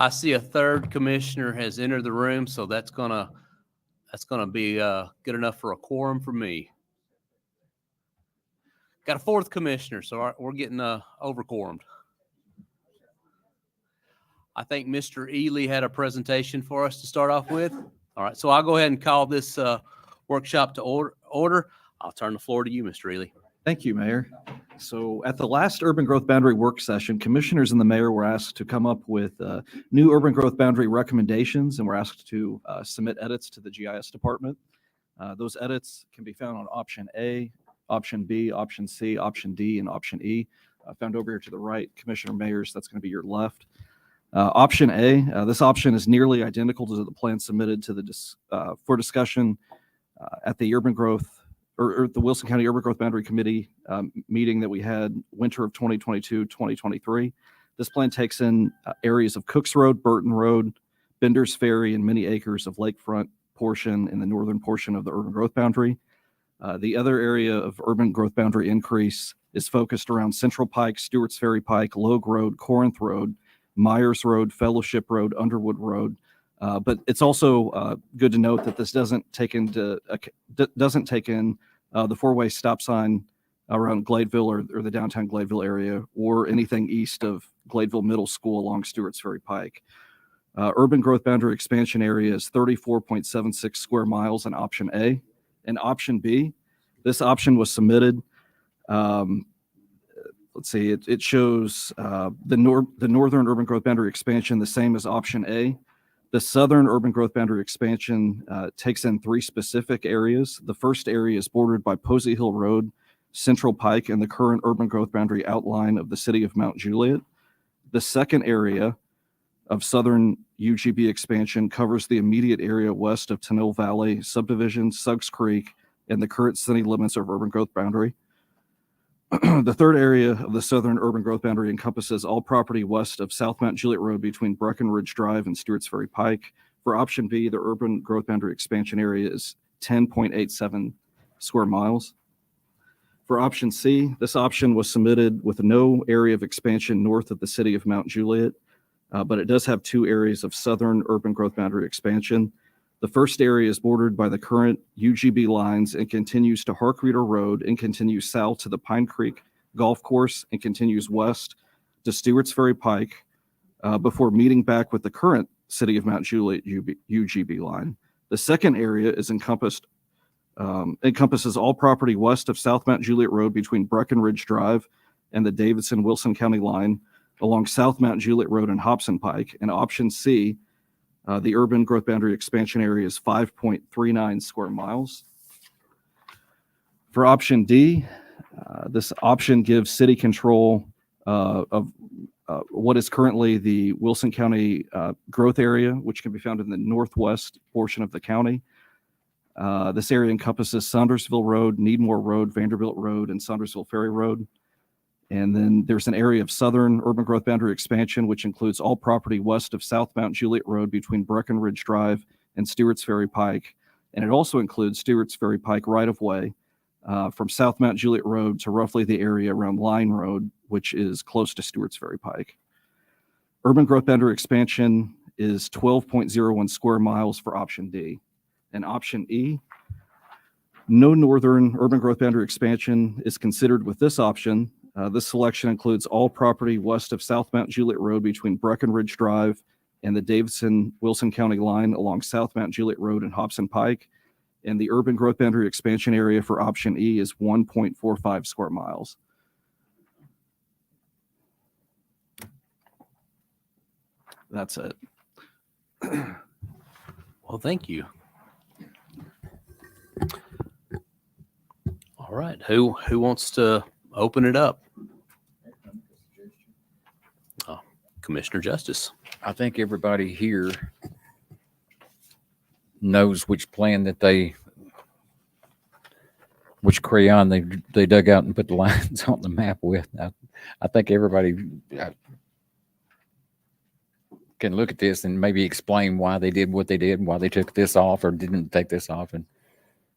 I see a third commissioner has entered the room, so that's gonna be good enough for a quorum for me. Got a fourth commissioner, so we're getting over quorumed. I think Mr. Ely had a presentation for us to start off with. All right, so I'll go ahead and call this workshop to order. I'll turn the floor to you, Mr. Ely. Thank you, Mayor. So at the last Urban Growth Boundary Work Session, commissioners and the mayor were asked to come up with new urban growth boundary recommendations, and were asked to submit edits to the GIS department. Those edits can be found on option A, option B, option C, option D, and option E. Found over here to the right, Commissioner Mayers, that's going to be your left. Option A, this option is nearly identical to the plan submitted to the for discussion at the Urban Growth or the Wilson County Urban Growth Boundary Committee meeting that we had winter of 2022-2023. This plan takes in areas of Cooks Road, Burton Road, Bender's Ferry, and many acres of lakefront portion in the northern portion of the urban growth boundary. The other area of urban growth boundary increase is focused around Central Pike, Stewart's Ferry Pike, Logue Road, Corinth Road, Myers Road, Fellowship Road, Underwood Road. But it's also good to note that this doesn't take in the four-way stop sign around Gladeville or the downtown Gladeville area, or anything east of Gladeville Middle School along Stewart's Ferry Pike. Urban growth boundary expansion area is 34.76 square miles in option A. And option B, this option was submitted. Let's see, it shows the northern urban growth boundary expansion the same as option A. The southern urban growth boundary expansion takes in three specific areas. The first area is bordered by Posey Hill Road, Central Pike, and the current urban growth boundary outline of the city of Mount Juliet. The second area of southern UGB expansion covers the immediate area west of Tenille Valley subdivision, Suggs Creek, and the current city limits of urban growth boundary. The third area of the southern urban growth boundary encompasses all property west of South Mount Juliet Road between Breckenridge Drive and Stewart's Ferry Pike. For option B, the urban growth boundary expansion area is 10.87 square miles. For option C, this option was submitted with no area of expansion north of the city of Mount Juliet, but it does have two areas of southern urban growth boundary expansion. The first area is bordered by the current UGB lines and continues to Harkreader Road and continues south to the Pine Creek Golf Course and continues west to Stewart's Ferry Pike before meeting back with the current City of Mount Juliet UGB line. The second area is encompasses all property west of South Mount Juliet Road between Breckenridge Drive and the Davidson-Wilson County line along South Mount Juliet Road and Hobson Pike. And option C, the urban growth boundary expansion area is 5.39 square miles. For option D, this option gives city control of what is currently the Wilson County growth area, which can be found in the northwest portion of the county. This area encompasses Saundersville Road, Needmore Road, Vanderbilt Road, and Saundersville Ferry Road. And then there's an area of southern urban growth boundary expansion, which includes all property west of South Mount Juliet Road between Breckenridge Drive and Stewart's Ferry Pike. And it also includes Stewart's Ferry Pike right-of-way from South Mount Juliet Road to roughly the area around Line Road, which is close to Stewart's Ferry Pike. Urban growth boundary expansion is 12.01 square miles for option D. And option E, no northern urban growth boundary expansion is considered with this option. This selection includes all property west of South Mount Juliet Road between Breckenridge Drive and the Davidson-Wilson County line along South Mount Juliet Road and Hobson Pike. And the urban growth boundary expansion area for option E is 1.45 square miles. That's it. Well, thank you. All right, who wants to open it up? Commissioner Justice. I think everybody here knows which plan that which crayon they dug out and put the lines on the map with. I think everybody can look at this and maybe explain why they did what they did, why they took this off or didn't take this off, and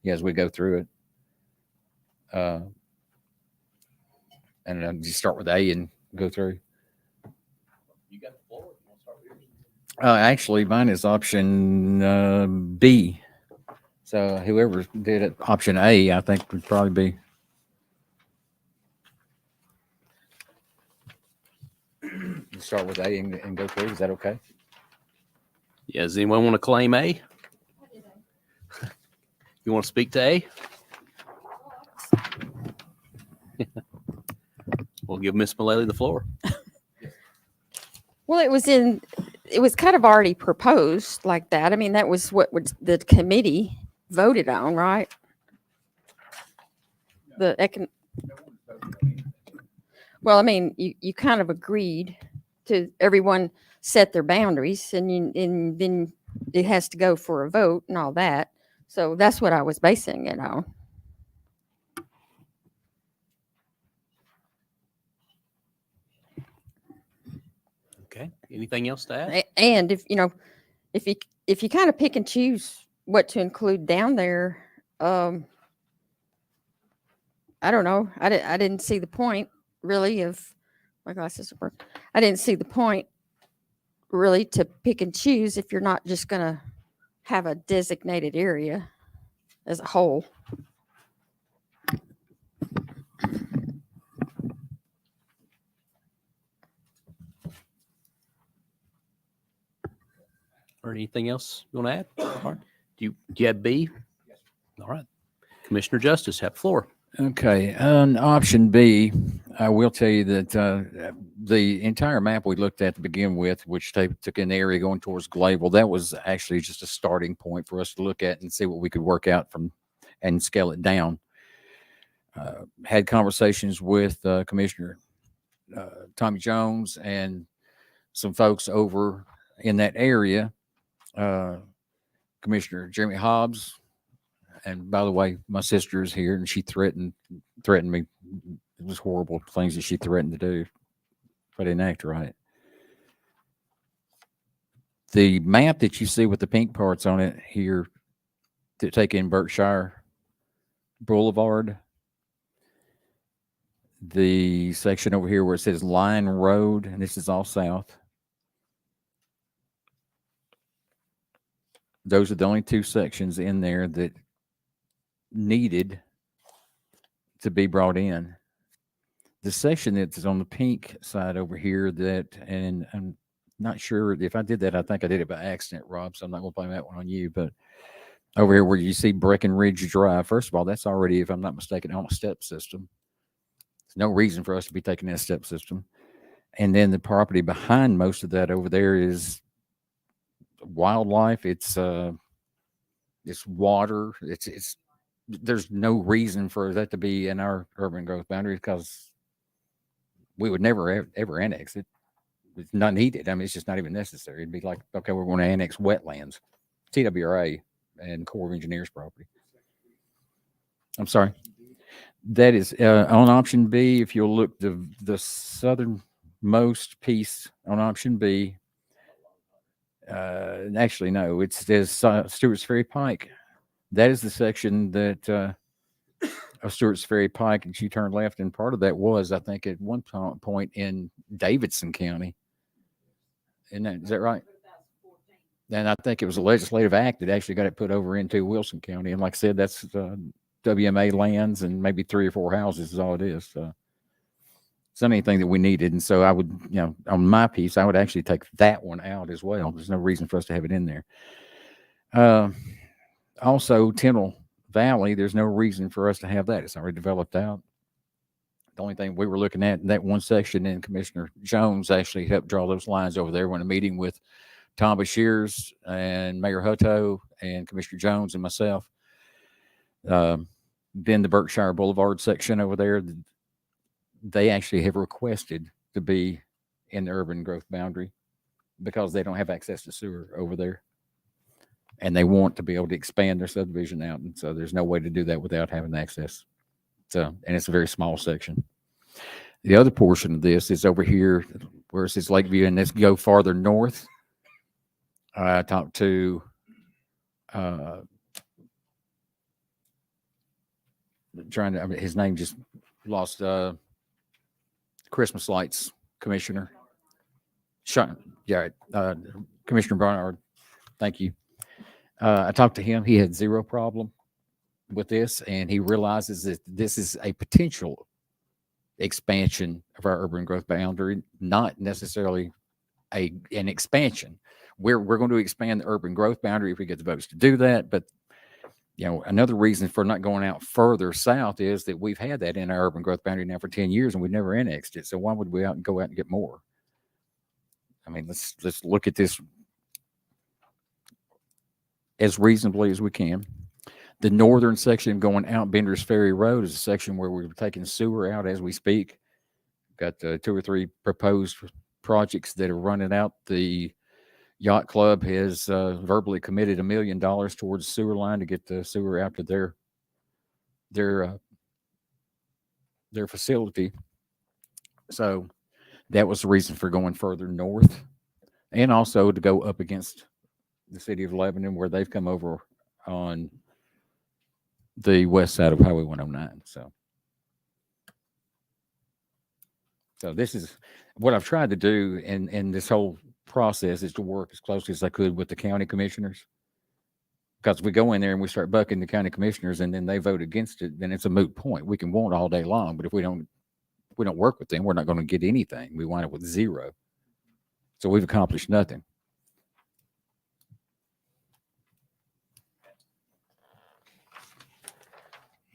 as we go through it. And you start with A and go through. You got the floor. We'll start with yours. Actually, mine is option B. So whoever did it, option A, I think would probably be. Start with A and go through. Is that okay? Yeah, does anyone want to claim A? You want to speak to A? We'll give Miss Mullally the floor. Well, it was kind of already proposed like that. I mean, that was what the committee voted on, right? Well, I mean, you kind of agreed to everyone set their boundaries and then it has to go for a vote and all that. So that's what I was basing it on. Okay. Anything else to add? And if you kind of pick and choose what to include down there, I don't know. I didn't see the point really of my glasses are broken. I didn't see the point really to pick and choose if you're not just going to have a designated area as a whole. Or anything else you want to add? All right. Do you have B? Yes. All right. Commissioner Justice, have the floor. Okay. On option B, I will tell you that the entire map we looked at to begin with, which took an area going towards Glayville, that was actually just a starting point for us to look at and see what we could work out from and scale it down. Had conversations with Commissioner Tommy Jones and some folks over in that area. Commissioner Jeremy Hobbs, and by the way, my sister is here, and she threatened me. It was horrible things that she threatened to do if I didn't act right. The map that you see with the pink parts on it here to take in Berkshire Boulevard, the section over here where it says Line Road, and this is all south. Those are the only two sections in there that needed to be brought in. The section that's on the pink side over here and I'm not sure if I did that. I think I did it by accident, Rob, so I'm not going to blame that one on you. But over here where you see Breckenridge Drive, first of all, that's already, if I'm not mistaken, on a step system. There's no reason for us to be taking that step system. And then the property behind most of that over there is wildlife. It's water. It's there's no reason for that to be in our urban growth boundary because we would never ever annex it. It's not needed. I mean, it's just not even necessary. It'd be like, okay, we're going to annex wetlands, TWRA, and Corps of Engineers property. I'm sorry. That is on option B. If you'll look, the southernmost piece on option B. Actually, no, it says Stewart's Ferry Pike. That is the section that of Stewart's Ferry Pike, and you turn left, and part of that was, I think, at one point in Davidson County. Is that right? And I think it was a legislative act that actually got it put over into Wilson County. And like I said, that's WMA lands and maybe 3 or 4 houses is all it is. It's not anything that we needed. And so I would, on my piece, I would actually take that one out as well. There's no reason for us to have it in there. Also, Tennille Valley, there's no reason for us to have that. It's already developed out. The only thing we were looking at in that one section, and Commissioner Jones actually helped draw those lines over there when a meeting with Tom Bashirs and Mayor Hutto and Commissioner Jones and myself. Then the Berkshire Boulevard section over there, they actually have requested to be in the urban growth boundary because they don't have access to sewer over there. And they want to be able to expand their subdivision out. And so there's no way to do that without having access. So, and it's a very small section. The other portion of this is over here where it says Lakeview, and let's go farther north. I talked to his name just lost Christmas lights commissioner. Sean, yeah, Commissioner Barnard, thank you. I talked to him. He had zero problem with this, and he realizes that this is a potential expansion of our urban growth boundary, not necessarily an expansion. We're going to expand the urban growth boundary if we get the votes to do that. But another reason for not going out further south is that we've had that in our urban growth boundary now for 10 years and we've never annexed it. So why would we go out and get more? I mean, let's look at this as reasonably as we can. The northern section going out Bender's Ferry Road is a section where we're taking sewer out as we speak. Got 2 or 3 proposed projects that are running out. The yacht club has verbally committed $1 million towards the sewer line to get the sewer out to their facility. So that was the reason for going further north, and also to go up against the city of Lebanon, where they've come over on the west side of Highway 109. So this is what I've tried to do in this whole process, is to work as closely as I could with the county commissioners. Because if we go in there and we start bucking the county commissioners and then they vote against it, then it's a moot point. We can want all day long, but if we don't work with them, we're not going to get anything. We wind up with zero. So we've accomplished nothing.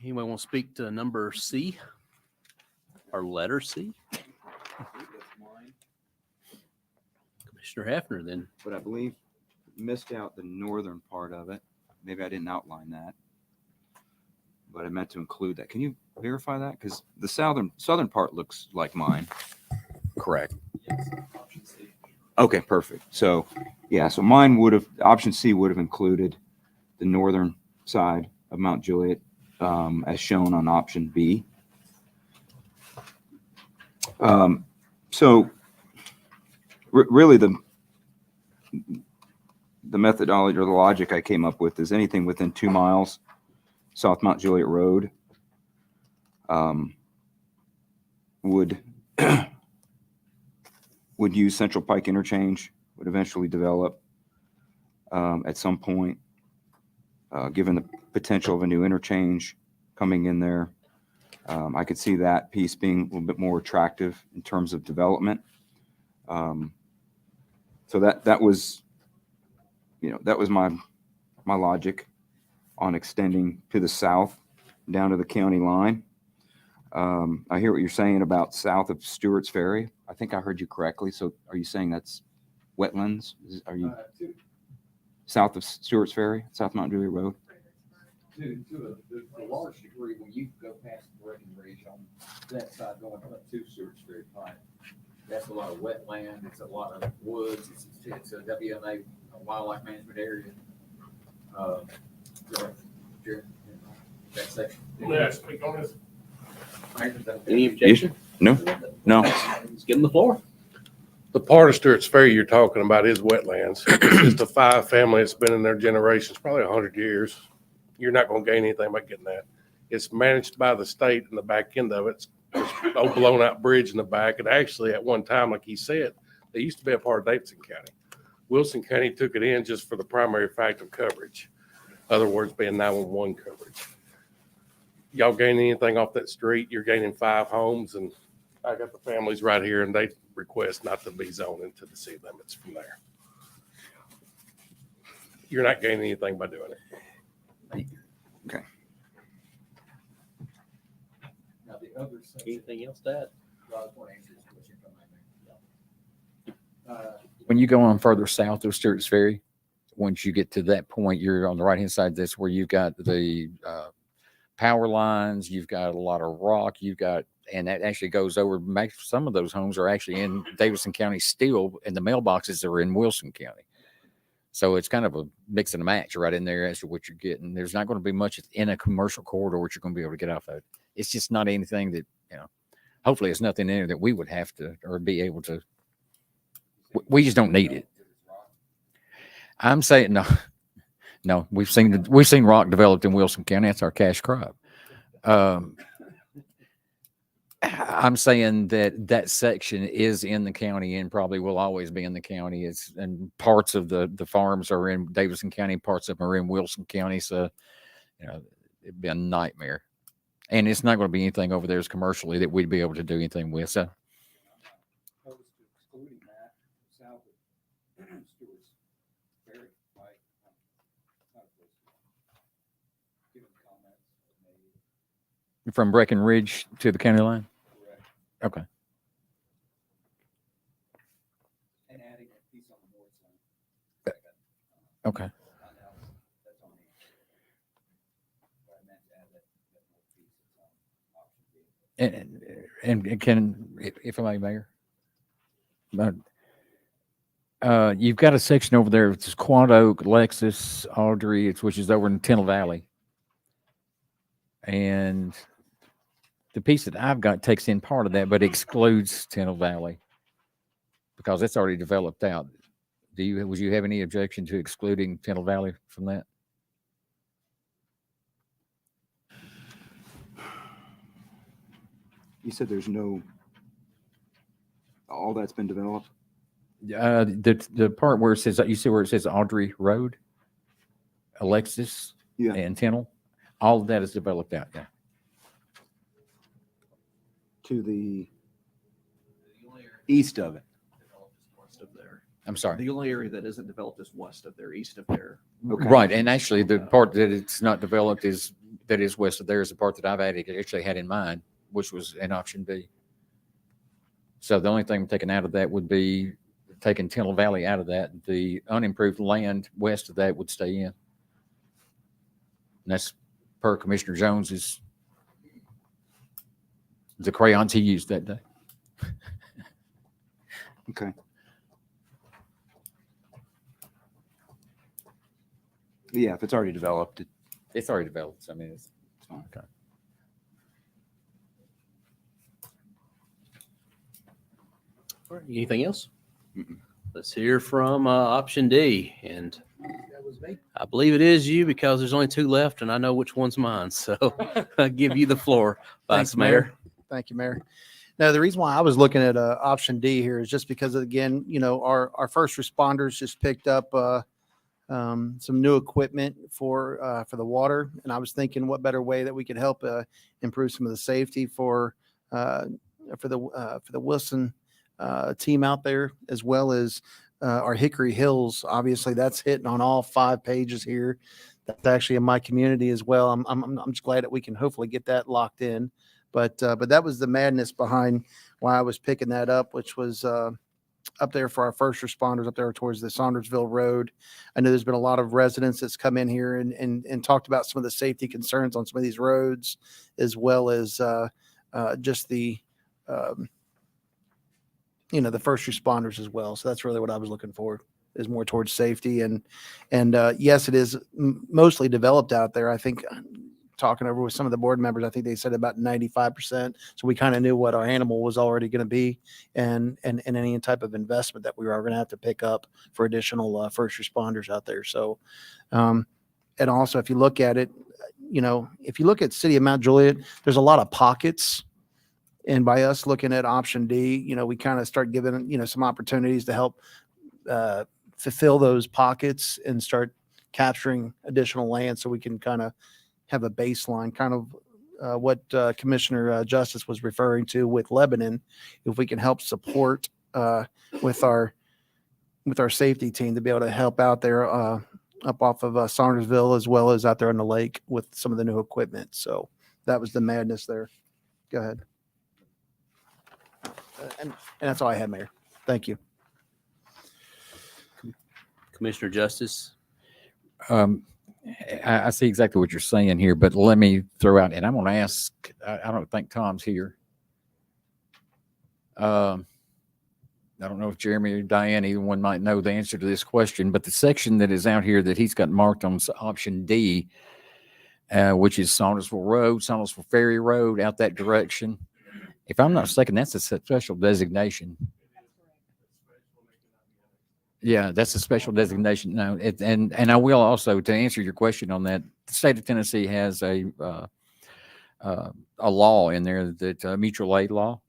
Anybody want to speak to number C or letter C? Commissioner Hefner, then. But I believe missed out the northern part of it. Maybe I didn't outline that, but I meant to include that. Can you verify that? Because the southern part looks like mine. Correct. Okay, perfect. So yeah, so mine would have, option C would have included the northern side of Mount Juliet, as shown on option B. So really the methodology or the logic I came up with is anything within 2 miles South Mount Juliet Road would use Central Pike Interchange, would eventually develop at some point, given the potential of a new interchange coming in there. I could see that piece being a little bit more attractive in terms of development. So that was, that was my logic on extending to the south down to the county line. I hear what you're saying about south of Stewart's Ferry. I think I heard you correctly. So are you saying that's wetlands? Are you south of Stewart's Ferry, South Mount Juliet Road? To a large degree, when you go past the Breckenridge on that side going up to Stewart's Ferry Pike, that's a lot of wetland. It's a lot of woods. It's a WMA wildlife management area. That section. May I speak on this? Any objection? No. Let's give him the floor. The part of Stewart's Ferry you're talking about is wetlands. It's just a 5 family that's been in their generations, probably 100 years. You're not going to gain anything by getting that. It's managed by the state, and the back end of it's an old blown out bridge in the back. And actually at one time, like he said, they used to be a part of Davidson County. Wilson County took it in just for the primary fact of coverage. Other words, being 911 coverage. Y'all gain anything off that street, you're gaining 5 homes, and I got the families right here, and they request not to be zoned into the city limits from there. You're not gaining anything by doing it. Okay. Now the other section. Anything else to add? When you go on further south of Stewart's Ferry, once you get to that point, you're on the right-hand side. That's where you've got the power lines. You've got a lot of rock. And that actually goes over. Some of those homes are actually in Davidson County still, and the mailboxes are in Wilson County. So it's kind of a mix and a match right in there as to what you're getting. There's not going to be much in a commercial corridor which you're going to be able to get off of. It's just not anything that, hopefully it's nothing in there that we would have to or be able to. We just don't need it. I'm saying no. We've seen rock developed in Wilson County. That's our cash crop. I'm saying that that section is in the county and probably will always be in the county. It's, and parts of the farms are in Davidson County, parts of them are in Wilson County. So, you know, it'd be a nightmare. And it's not going to be anything over there as commercially that we'd be able to do anything with. So, Opposed to excluding that south of Stewart's Ferry, like, not opposed to giving comments made. from Breckenridge to the county line. Correct. Okay. And adding a piece on the north side. Okay. Not now, that's on me. But I meant to add that north piece, it's on option B. And can, if I may, Mayor, but you've got a section over there. It's Quad Oak, Lexus, Audrey, which is over in Tennille Valley. And the piece that I've got takes in part of that, but excludes Tennille Valley because it's already developed out. Would you have any objection to excluding Tennille Valley from that? You said there's no, all that's been developed? The part where it says, you see where it says Audrey Road, Alexis, Yeah. and Tennille, all of that is developed out there. To the east of it. West of there. I'm sorry. The only area that isn't developed is west of there, east of there. Okay. Right, and actually the part that it's not developed that is west of there is the part that I've actually had in mind, which was in option B. So the only thing taken out of that would be taking Tennille Valley out of that. The unimproved land west of that would stay in. And that's per Commissioner Jones's, the crayons he used that day. Okay. Yeah, if it's already developed, It's already developed. So, I mean, it's fine. okay. All right, anything else? Mm-mm. Let's hear from option D. And That was me. I believe it is you because there's only two left and I know which one's mine. So I give you the floor, Vice Thanks, Mayor. Thank you, Mayor. Now, the reason why I was looking at option D here is just because, again, you know, our first responders just picked up some new equipment for the water, and I was thinking, what better way that we could help improve some of the safety for the Wilson team out there, as well as our Hickory Hills. Obviously, that's hitting on all 5 pages here. That's actually in my community as well. I'm just glad that we can hopefully get that locked in. But that was the madness behind why I was picking that up, which was up there for our first responders up there towards the Saundersville Road. I know there's been a lot of residents that's come in here and talked about some of the safety concerns on some of these roads, as well as just the the first responders as well. So that's really what I was looking for, is more towards safety. And yes, it is mostly developed out there. I think talking over with some of the board members, I think they said about 95%. So we kind of knew what our animal was already going to be, and any type of investment that we were going to have to pick up for additional first responders out there. So, and also if you look at it, if you look at City of Mount Juliet, there's a lot of pockets. And by us looking at option D, we kind of start giving, some opportunities to help fulfill those pockets and start capturing additional land, so we can kind of have a baseline, kind of what Commissioner Justice was referring to with Lebanon. If we can help support with our safety team to be able to help out there up off of Saundersville, as well as out there on the lake with some of the new equipment. So that was the madness there. Go ahead. And that's all I had, Mayor. Thank you. Commissioner Justice. I see exactly what you're saying here, but let me throw out, and I'm going to ask, I don't think Tom's here. I don't know if Jeremy or Diane, either one might know the answer to this question, but the section that is out here that he's got marked on option D, which is Saundersville Road, Saundersville Ferry Road, out that direction. If I'm not mistaken, that's a special designation. Yeah, that's a special designation. No, and I will also, to answer your question on that, the state of Tennessee has a a law in there that mutual aid law.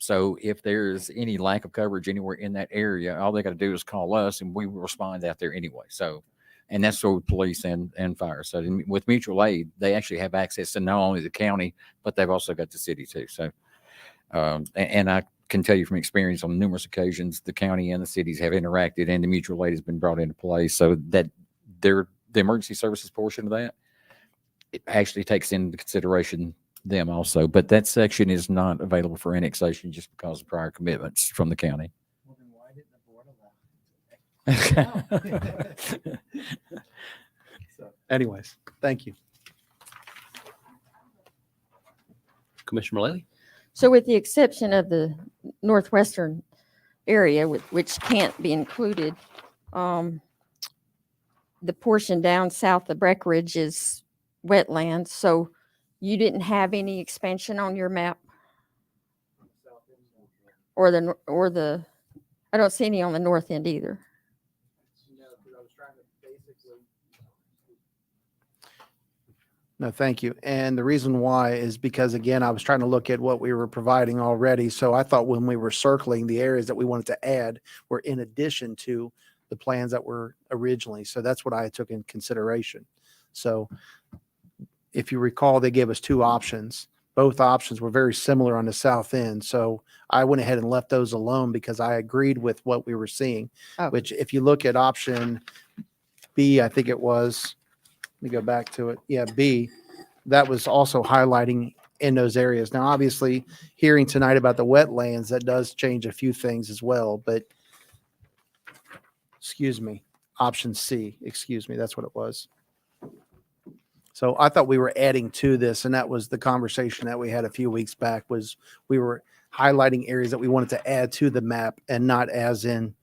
So if there's any lack of coverage anywhere in that area, all they got to do is call us and we will respond out there anyway. So, and that's for police and fire. So with mutual aid, they actually have access to not only the county, but they've also got the city too. So, and I can tell you from experience on numerous occasions, the county and the cities have interacted and the mutual aid has been brought into play so that the emergency services portion of that, it actually takes into consideration them also. But that section is not available for annexation just because of prior commitments from the county. So anyways, thank you. Commissioner Mullally? So with the exception of the northwestern area, which can't be included, the portion down south of Breckenridge is wetlands. So you didn't have any expansion on your map? Or the, I don't see any on the north end either. No, thank you. And the reason why is because, again, I was trying to look at what we were providing already. So I thought when we were circling, the areas that we wanted to add were in addition to the plans that were originally. So that's what I took in consideration. So if you recall, they gave us two options. Both options were very similar on the south end. So I went ahead and left those alone because I agreed with what we were seeing, Oh. which if you look at option B, I think it was, let me go back to it. Yeah, B, that was also highlighting in those areas. Now, obviously, hearing tonight about the wetlands, that does change a few things as well, but excuse me, option C, excuse me, that's what it was. So I thought we were adding to this, and that was the conversation that we had a few weeks back, was we were highlighting areas that we wanted to add to the map and not as in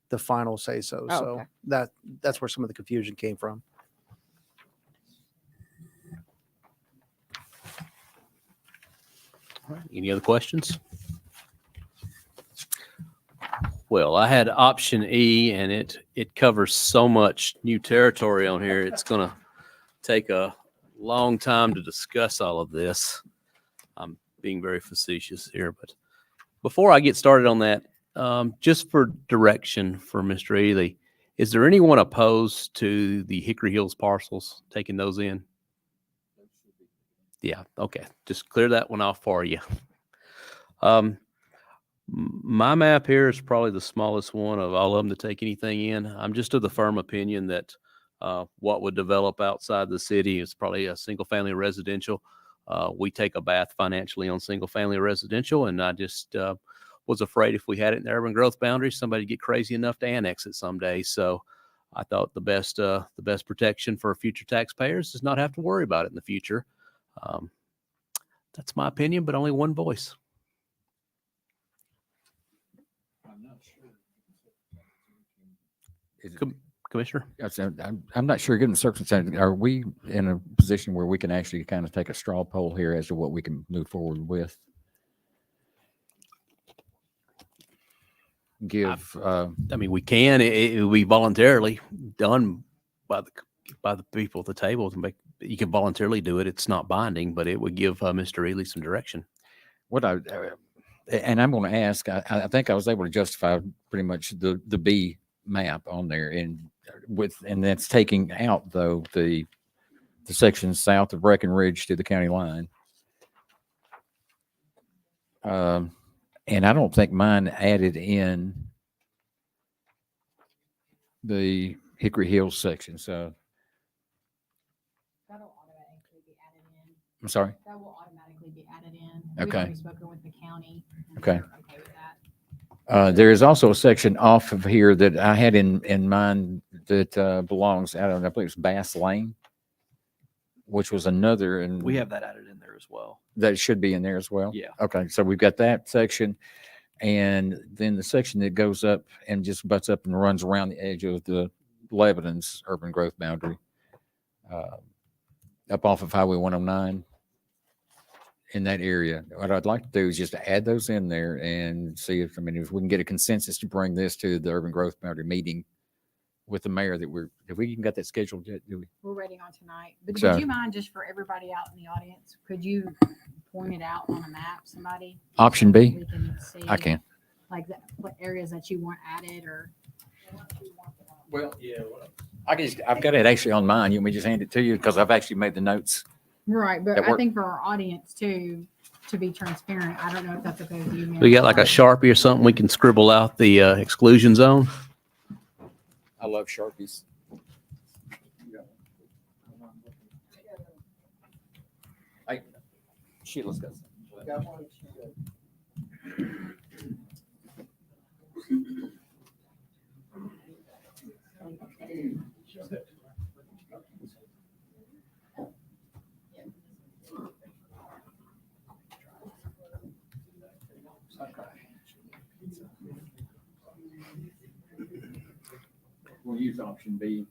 the final say so. Oh, So okay. that's where some of the confusion came from. All right, any other questions? Well, I had option E, and it covers so much new territory on here. It's going to take a long time to discuss all of this. I'm being very facetious here, but before I get started on that, just for direction for Mr. Ely, is there anyone opposed to the Hickory Hills parcels, taking those in? Yeah, okay. Just clear that one off for you. My map here is probably the smallest one of all of them to take anything in. I'm just of the firm opinion that what would develop outside the city is probably a single family residential. We take a bath financially on single family residential, and I just was afraid if we had it in the urban growth boundary, somebody'd get crazy enough to annex it someday. So I thought the best protection for future taxpayers is not have to worry about it in the future. That's my opinion, but only one voice. Commissioner? I'm not sure, given the circumstances, are we in a position where we can actually kind of take a straw poll here as to what we can move forward with? Give, I mean, we can. It will be voluntarily done by the people at the table to make. You can voluntarily do it. It's not binding, but it would give Mr. Ely some direction. and I'm going to ask, I think I was able to justify pretty much the B map on there, and that's taking out though the section south of Breckenridge to the county line. And I don't think mine added in the Hickory Hills section. So That'll automatically be added in. I'm sorry. That will automatically be added in. Okay. We've already spoken with the county. And Okay. they're okay with that. There is also a section off of here that I had in mind that belongs, I don't know, I believe it's Bass Lane, which was another, and We have that added in there as well. that should be in there as well. Yeah. Okay, so we've got that section, and then the section that goes up and just butts up and runs around the edge of the Lebanon's urban growth boundary, up off of Highway 109 in that area. What I'd like to do is just add those in there and see if we can get a consensus to bring this to the urban growth boundary meeting with the mayor that have we even got that scheduled yet? Do we? We're waiting on tonight. But So- would you mind, just for everybody out in the audience, could you point it out on a map, somebody? Option so that B? we can see, I can. like, what areas that you want added or? Well, yeah. I've got it actually on mine. You want me to just hand it to you? Because I've actually made the notes. Right, but That I work? think for our audience too, to be transparent, I don't know if that's okay with you. Mayor. We got like a Sharpie or something we can scribble out the exclusion zone. I love Sharpies. Hey, Sheila's got some. We'll use option B.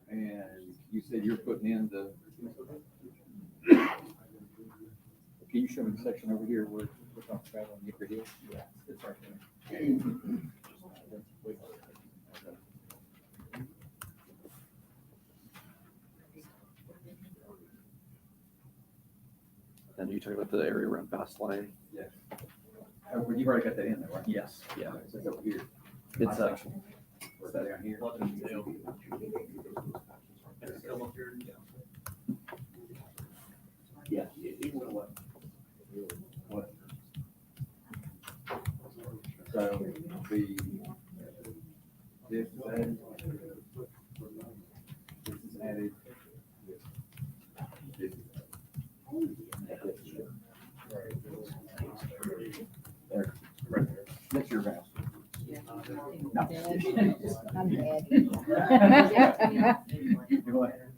And you said you're putting in the. Can you show me the section over here where we're talking about on Hickory Hill? Yeah, it's right there. And you talking about the area around Fast Lane? Yeah. Well, you've already got that in there, right? Yes, yeah. It's over here. It's My section. What's that down here? Yeah. What? So the, this is added. This is added. This is there, right there. That's your house. No. I'm dead. Go ahead.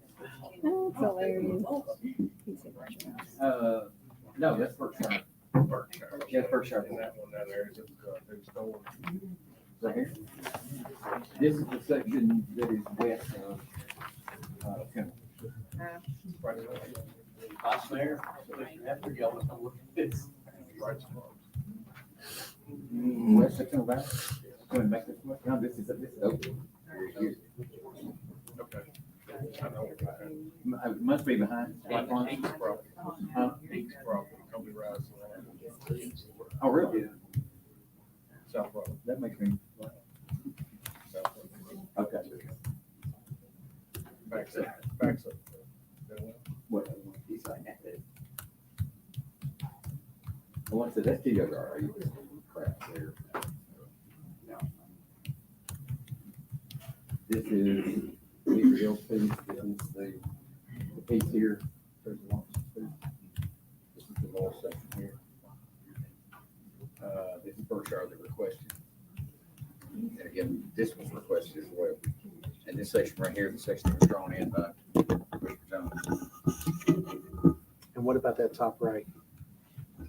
That's hilarious. No, that's Berkshire. Yeah, Berkshire. And that one down there is a new store. Right here. This is the section that is west of, Temple. Vice Mayor, after y'all want to look at this. West of Temple Valley. Going back this way. No, this is open. Here. Okay. I know. It must be behind. Black Lawn. East property. Huh? East property, Kobe Rise. Oh, really? South Road. That makes me, South Road. okay. Backs up, backs up. What? He's like that. Well, I said, that's TWR. Crap there. No. This is Hickory Hill piece. This is the piece here. There's a long piece. This is the lower section here. This is Berkshire that requested. And again, this was requested as well. And this section right here, the section that was drawn in by Mr. Jones. And what about that top right?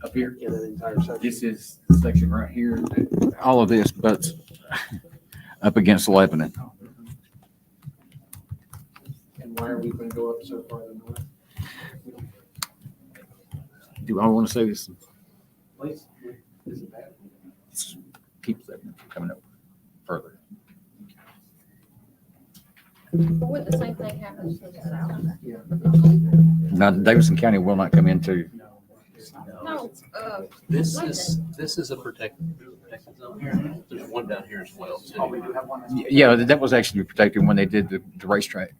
Up here. Yeah, that entire section. This is the section right here. All of this butts up against Lebanon. And why are we going to go up so far to the north? Do I want to say this? Please. Keeps that coming up further. Would the same thing happen to the south? Now, Davidson County will not come into, No, This is a protected zone here. There's one down here as well. too. yeah, that was actually protected when they did the racetrack.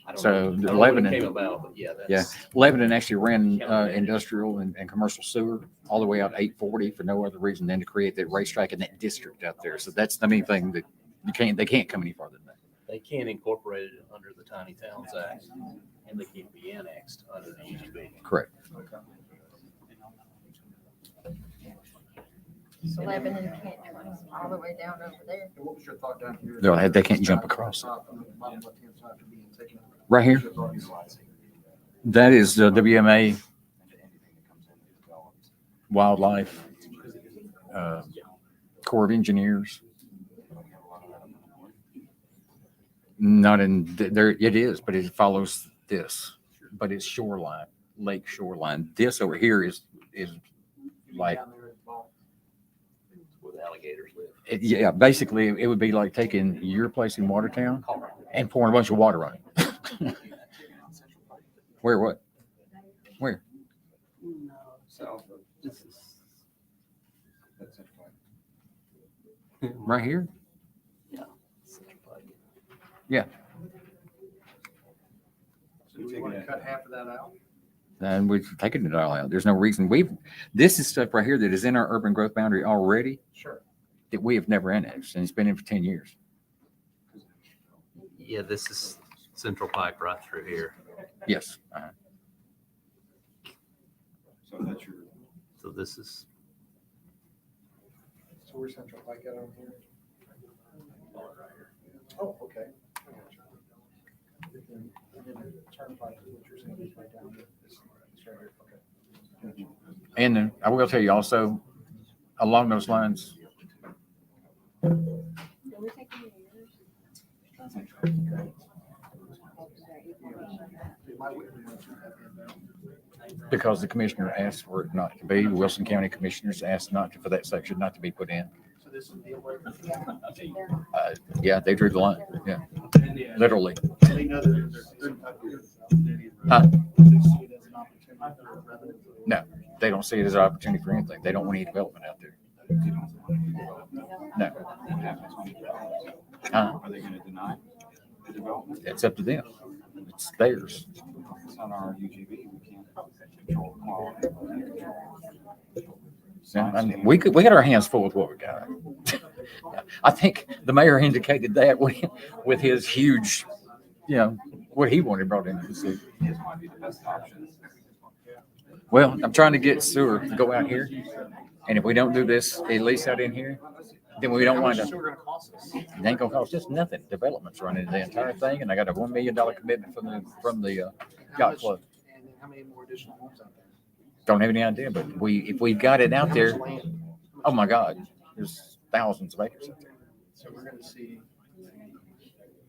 I don't So, know- I don't know when it Lebanon- Came about, but yeah, that's. Yeah. Lebanon actually ran industrial and commercial sewer all the way out 840 for no other reason than to create that racetrack in that district out there. So that's the main thing that they can't come any farther than that. They can't incorporate it under the Tiny Towns Act, and they can't be annexed under the UGB. Correct. so Lebanon can't come all the way down over there. What was your thought down here? They can't jump across it. Bottom left-hand side to being taken over. Right here, that is the WMA Wildlife, Corps of Engineers. Not in there, it is, but it follows this, but it's shoreline. lake shoreline. This over here is like, Where the alligators live. yeah, basically it would be like taking your place in Watertown and pouring a bunch of water on it. Where, what? Where? Right here? Yeah. And we've taken it all out. There's no reason this is stuff right here that is in our urban growth boundary already. Sure. That we have never annexed, and it's been in for 10 years. Yeah, this is Central Pike right through here. Yes. So this is, So where's Central Pike at on here? Oh, okay. And I will tell you also, along those lines, because the commissioner asked for it not to be, the Wilson County commissioners asked for that section not to be put in. Yeah, they drew the line. Yeah, literally. Huh? No, they don't see it as an opportunity for anything. They don't want any development out there. No. Are they going to deny the development? It's up to them. It's theirs. It's on our UGB. We can't control quality. So, I mean, we got our hands full with what we got. I think the mayor indicated that with his huge, what he wanted brought into the city. This might be the best option. Well, I'm trying to get sewer to go out here, and if we don't do this, at least out in here, then we don't wind up. It ain't gonna cost us nothing. Development's running the entire thing, and I got a $1 million commitment from the yacht club. And then how many more additional homes out there? Don't have any idea, but if we got it out there, oh my God, there's thousands of acres out there. So we're going to see.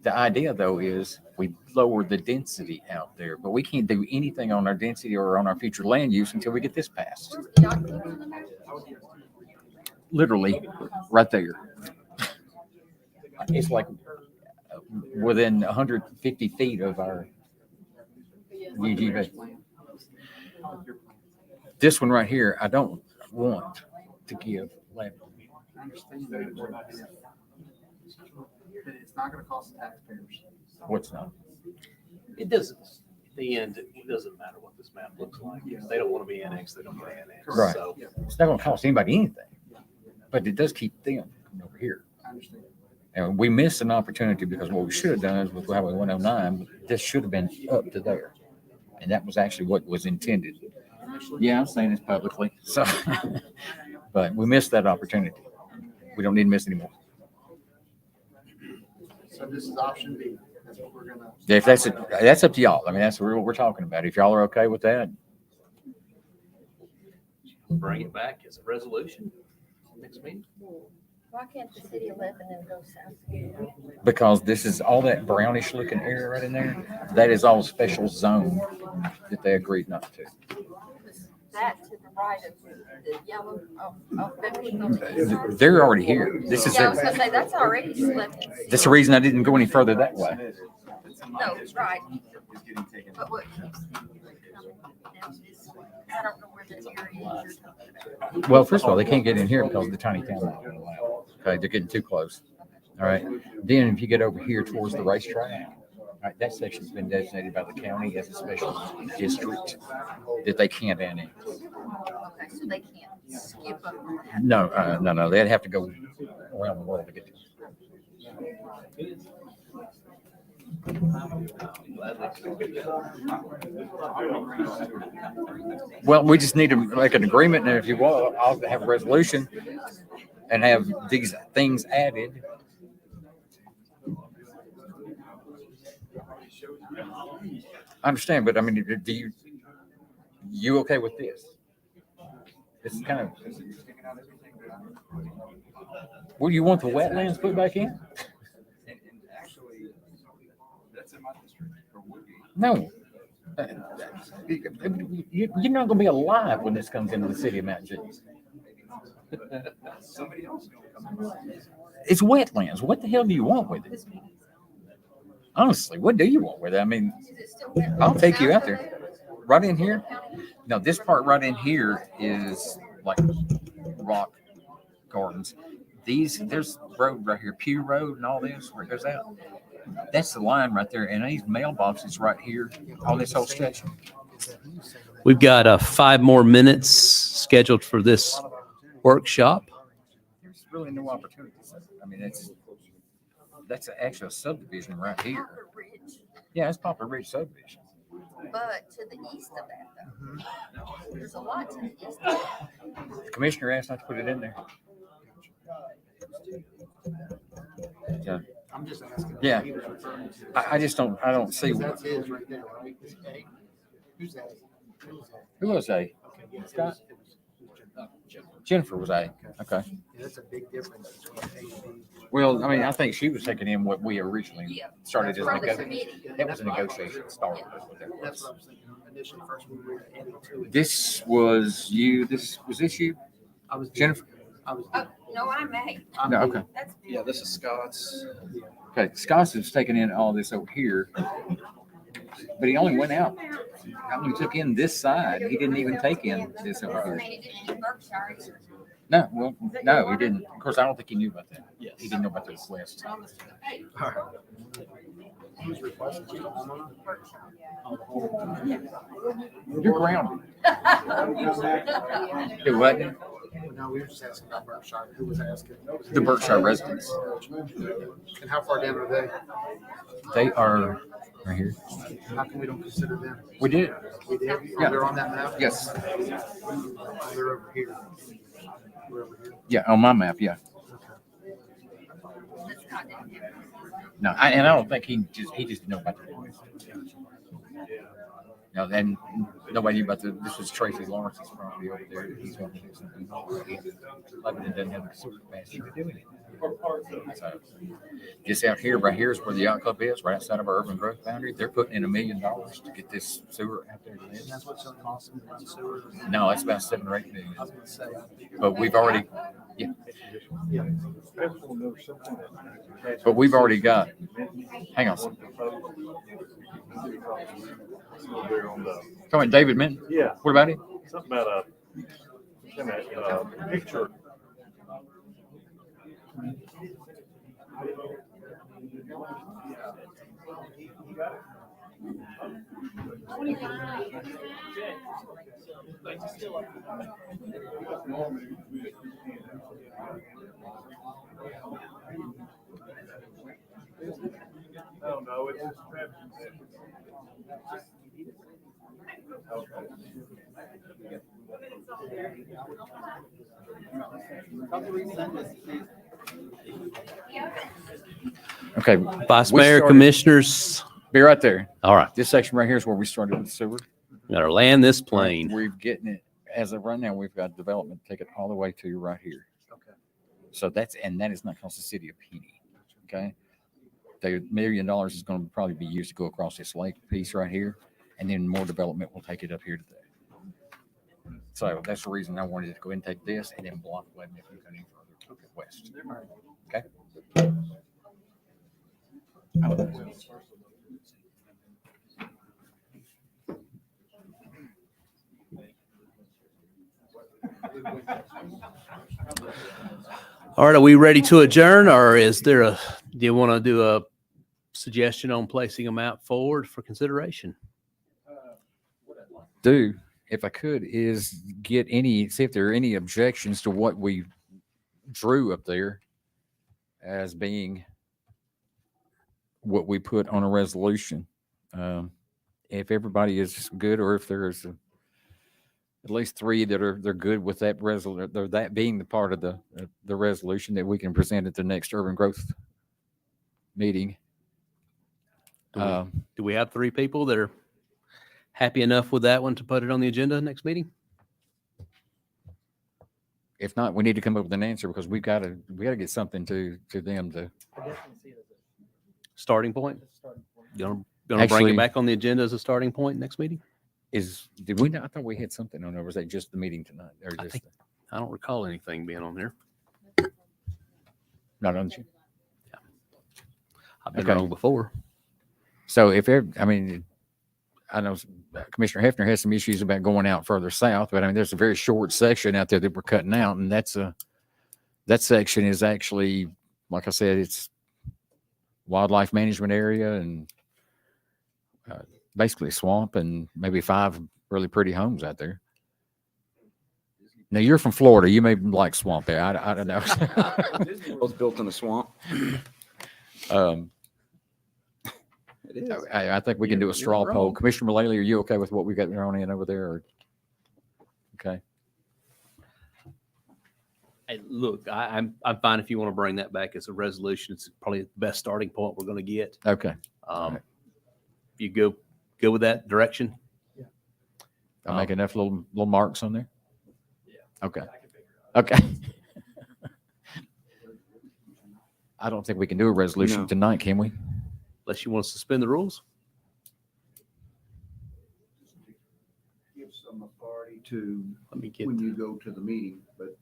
The idea, though, is we lower the density out there, but we can't do anything on our density or on our future land use until we get this passed. Literally, right there. It's like within 150 feet of our UGB. This one right here, I don't want to give land. I understand that. It's not going to cost the taxpayers. What's not? it doesn't, at the end, it doesn't matter what this map looks like. If they don't want to be annexed, they don't get annexed. Right. So It's not going to cost anybody anything, but it does keep them coming over here. I understand. And we missed an opportunity because what we should have done is with Highway 109, this should have been up to there. And that was actually what was intended. Yeah, I'm saying this publicly. So, but we missed that opportunity. We don't need to miss anymore. So this is option B. That's what we're gonna. Yeah, if that's up to y'all. I mean, that's what we're talking about. If y'all are okay with that, bring it back as a resolution next meeting. Why can't the city of Lebanon go south? because this is all that brownish looking area right in there, that is all special zone that they agreed not to. That to the right of the yellow, oh. They're already here. This is Yeah, I was it. gonna say, that's already split. That's the reason I didn't go any further that way. No, right. But what keeps coming down this way? I don't know where the area is you're talking about. Well, first of all, they can't get in here because of the tiny town law won't allow it. Okay, they're getting too close. All right. Then if you get over here towards the racetrack, all right, that section's been designated by the county as a special district that they can't annex. Okay, so they can't skip over that. No, they'd have to go around the world to get to it. Well, we just need to make an agreement, and if you want, I'll have a resolution and have these things added. I understand, but I mean, do you okay with this? It's kind of, well, you want the wetlands put back in? And actually, that's in my district, or would be. No, You're not gonna be alive when this comes into the city of Mountain View. It's wetlands. What the hell do you want with it? Honestly, what do you want with it? I mean, I'll take you out there. Right in here. Now, this part right in here is like rock gardens. There's road right here, Pew Road and all this where it goes out. That's the line right there. And these mailboxes right here on this whole stretch. We've got 5 more minutes scheduled for this workshop. There's really no opportunities. I mean, that's an actual subdivision right here. Yeah, it's Poplar Ridge subdivision. But to the east of that, though, there's a lot to the east of that. The commissioner asked not to put it in there. Yeah. I'm just asking. Yeah. I just don't see. That's his right there, right? Who's that? Who was A? Scott? Jennifer was A. Okay. That's a big difference between A and B. Well, I mean, I think she was taking in what we originally started as From the negotiation. committee. That was a negotiation start. That's what I was thinking initially, first we were adding to it. This was you. Was this you, I was Jennifer? I was. No, I'm A. No. Okay. That's Yeah, this is Scott's. Okay. Scott's is taking in all this over here, but he only went out. I only took in this side. He didn't even take in this over here. No, well, no, he didn't. Of course, I don't think he knew about that. Yes. He didn't know about this list. Who's requesting the homeowner? You're grounded. It wasn't No, we were just asking about Berkshire. Who was asking? the Berkshire residents. And how far down are they? They are right here. How come we don't consider them? We did. We did? Yeah. They're on that map? Yes. They're over here. We're over here. Yeah, on my map. Yeah. No, I don't think he just didn't know about the noise. No, then nobody knew about this was Tracy Lawrence's property over there. He's going to do something. Lebanon doesn't have the sewer capacity to do anything. So, just out here, right here is where the yacht club is, right outside of our urban growth boundary. They're putting in $1 million to get this sewer out there. And that's what's going to cost them to run sewer? No, it's about 7 or 8 million. I was going to say. But we've already, but we've already got. Hang on. Come on, David Minton. Yeah, What about it? something about a picture. Oh, no, it's just Travis. Okay, Vice We Mayor, started- Commissioners. be right there. All right, This section right here is where we started with sewer. gotta land this plane. We're getting it, as of right now, we've got development, take it all the way to right here. Okay. So that is not cost the city a penny, okay? The $1 million is gonna probably be used to go across this lake piece right here, and then more development will take it up here to there. So that's the reason I wanted to go ahead and take this and then block Lebanon if we go any further west. Okay? All right, are we ready to adjourn, or do you want to do a suggestion on placing a map forward for consideration? Do, if I could, is see if there are any objections to what we drew up there as being what we put on a resolution. If everybody is good, or if there's at least 3 they're good with that that being the part of the resolution that we can present at the next urban growth meeting. Do we have 3 people that are happy enough with that one to put it on the agenda next meeting? If not, we need to come up with an answer because we got to get something to them to. Starting point? You wanna Going to bring Actually- it back on the agenda as a starting point next meeting? Did we not? I thought we had something on there. Was that just the meeting tonight? Or I just think- I don't recall anything being on there. not on? I've been Okay. wrong before. So I mean, I know Commissioner Hefner has some issues about going out further south, but I mean, there's a very short section out there that we're cutting out, and that section is actually, like I said, it's wildlife management area and basically a swamp and maybe 5 really pretty homes out there. Now you're from Florida, you may like swamp there. I don't know. Disney World's built in a swamp. It is. I think we can do a You're straw poll. wrong. Commissioner Mullally, are you okay with what we got thrown in over there? Or? Okay. Hey, look, I'm fine if you want to bring that back as a resolution. It's probably the best starting point we're going to get. Okay. If you go with that direction. I'll make enough little marks on there. Yeah. Okay. I can figure it out. Okay. I don't think we can do a resolution No. tonight, can we? Unless you want to suspend the rules. Give some authority to Let me get, when you go to the meeting, but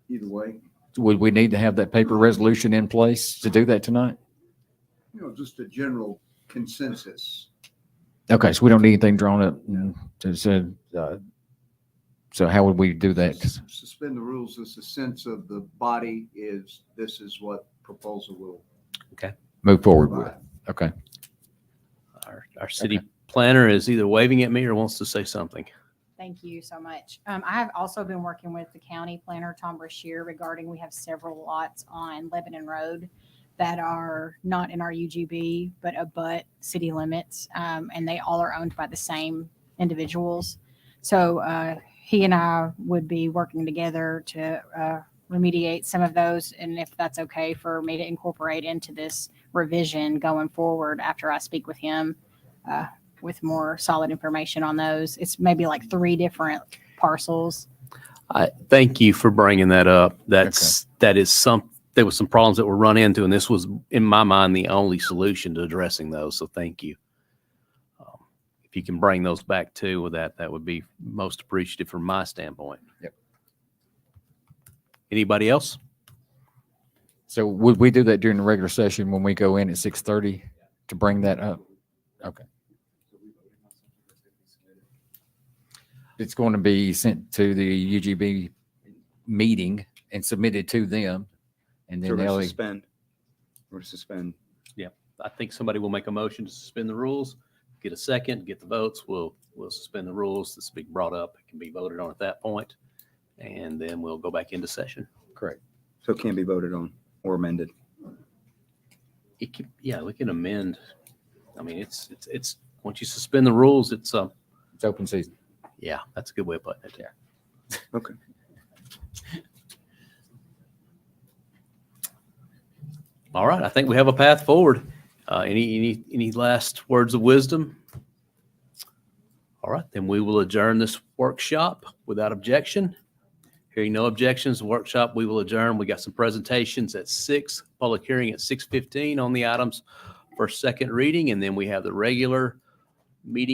either way, Would we need to have that paper resolution in place to do that tonight? just a general consensus. Okay, so we don't need anything drawn up. So how would we do that? Suspend the rules is the sense of the body is, this is what proposal will Move forward with. provide. Okay. our city planner is either waving at me or wants to say something. Thank you so much. I have also been working with the county planner, Tom Brashear, regarding, we have several lots on Lebanon Road that are not in our UGB, but abut city limits. And they all are owned by the same individuals. So he and I would be working together to remediate some of those. And if that's okay for me to incorporate into this revision going forward after I speak with him with more solid information on those. It's maybe like 3 different parcels. Thank you for bringing that up. There was some problems that were run into, and this was, in my mind, the only solution to addressing those. So thank you. If you can bring those back too with that would be most appreciative from my standpoint. Yep. Anybody else? So would we do that during the regular session when we go in at 6:30 to bring that up? Okay. It's going to be sent to the UGB meeting and submitted to them. And So then we're they'll, to suspend. We're to suspend. I think somebody will make a motion to suspend the rules, get a second, get the votes. We'll suspend the rules. This will be brought up. It can be voted on at that point, and then we'll go back into session. correct. So it can be voted on or amended. It can, yeah, we can amend. I mean, it's once you suspend the rules, it's It's open season. yeah, that's a good way of putting it. Yeah. Okay. All right, I think we have a path forward. Any last words of wisdom? All right, then we will adjourn this workshop without objection. Hearing no objections, the workshop we will adjourn. We got some presentations at 6, public hearing at 6:15 on the items for second reading, and then we have the regular meeting